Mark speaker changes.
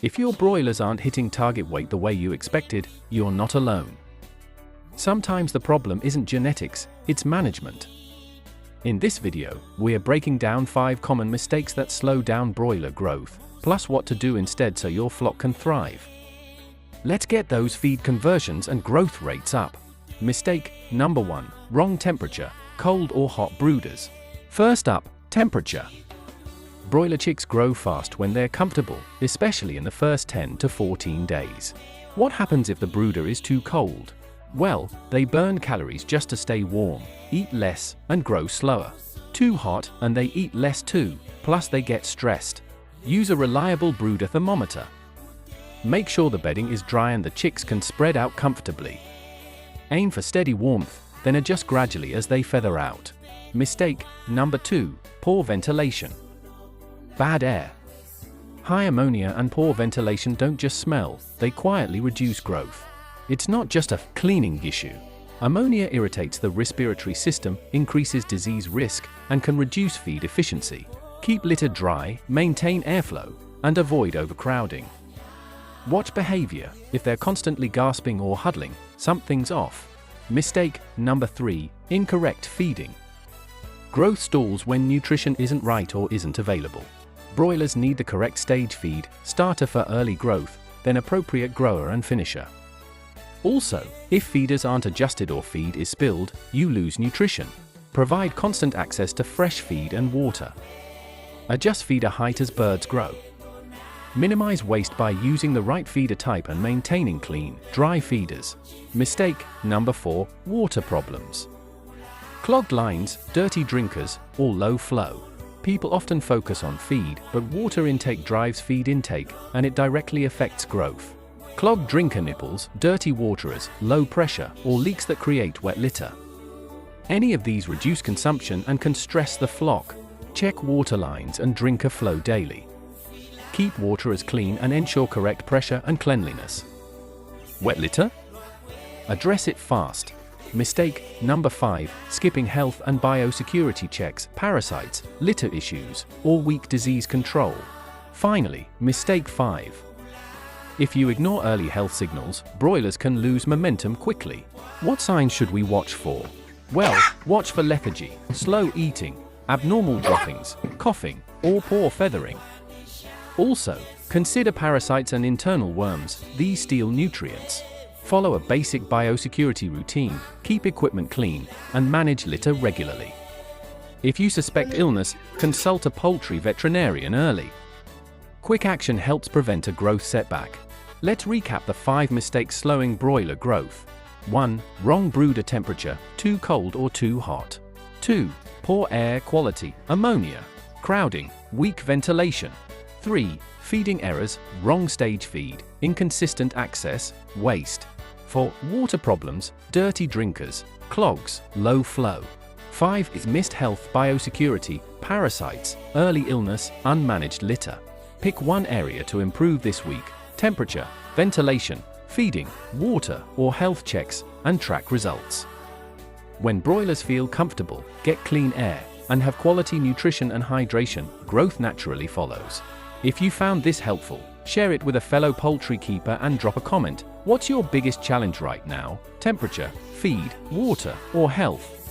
Speaker 1: If your broilers aren't hitting target weight the way you expected, you're not alone. Sometimes the problem isn't genetics, it's management. In this video, we're breaking down 5 common mistakes that slow down broiler growth, plus what to do instead so your flock can thrive. Let's get those feed conversions and growth rates up. Mistake number 1, wrong temperature, cold or hot brooders. First up, temperature. Broiler chicks grow fast when they're comfortable, especially in the first 10 to 14 days. What happens if the brooder is too cold? Well, they burn calories just to stay warm, eat less, and grow slower. Too hot, and they eat less too, plus they get stressed. Use a reliable brooder thermometer. Make sure the bedding is dry and the chicks can spread out comfortably. Aim for steady warmth, then adjust gradually as they feather out. Mistake number 2, poor ventilation. Bad air. High ammonia and poor ventilation don't just smell, they quietly reduce growth. It's not just a cleaning issue. Ammonia irritates the respiratory system, increases disease risk, and can reduce feed efficiency. Keep litter dry, maintain airflow, and avoid overcrowding. Watch behavior. If they're constantly gasping or huddling, something's off. Mistake number 3, incorrect feeding. Growth stalls when nutrition isn't right or isn't available. Broilers need the correct stage feed, starter for early growth, then appropriate grower and finisher. Also, if feeders aren't adjusted or feed is spilled, you lose nutrition. Provide constant access to fresh feed and water. Adjust feeder height as birds grow. Minimize waste by using the right feeder type and maintaining clean, dry feeders. Mistake number 4, water problems. Clogged lines, dirty drinkers, or low flow. People often focus on feed, but water intake drives feed intake, and it directly affects growth. Clogged drinker nipples, dirty waterers, low pressure, or leaks that create wet litter. Any of these reduce consumption and can stress the flock. Check water lines and drinker flow daily. Keep waterers clean and ensure correct pressure and cleanliness. Wet litter? Address it fast. Mistake number 5, skipping health and biosecurity checks, parasites, litter issues, or weak disease control. Finally, mistake 5. If you ignore early health signals, broilers can lose momentum quickly. What signs should we watch for? Well, watch for lethargy, slow eating, abnormal droppings, coughing, or poor feathering. Also, consider parasites and internal worms, these steal nutrients. Follow a basic biosecurity routine, keep equipment clean, and manage litter regularly. If you suspect illness, consult a poultry veterinarian early. Quick action helps prevent a growth setback. Let's recap the 5 mistakes slowing broiler growth. 1. Wrong brooder temperature, too cold or too hot. 2. Poor air quality, ammonia, crowding, weak ventilation. 3. Feeding errors, wrong stage feed, inconsistent access, waste. 4. Water problems, dirty drinkers, clogs, low flow. 5 is missed health, biosecurity, parasites, early illness, unmanaged litter. Pick one area to improve this week: temperature, ventilation, feeding, water, or health checks, and track results. When broilers feel comfortable, get clean air, and have quality nutrition and hydration, growth naturally follows. If you found this helpful, share it with a fellow poultry keeper and drop a comment. What's your biggest challenge right now? Temperature, feed, water, or health?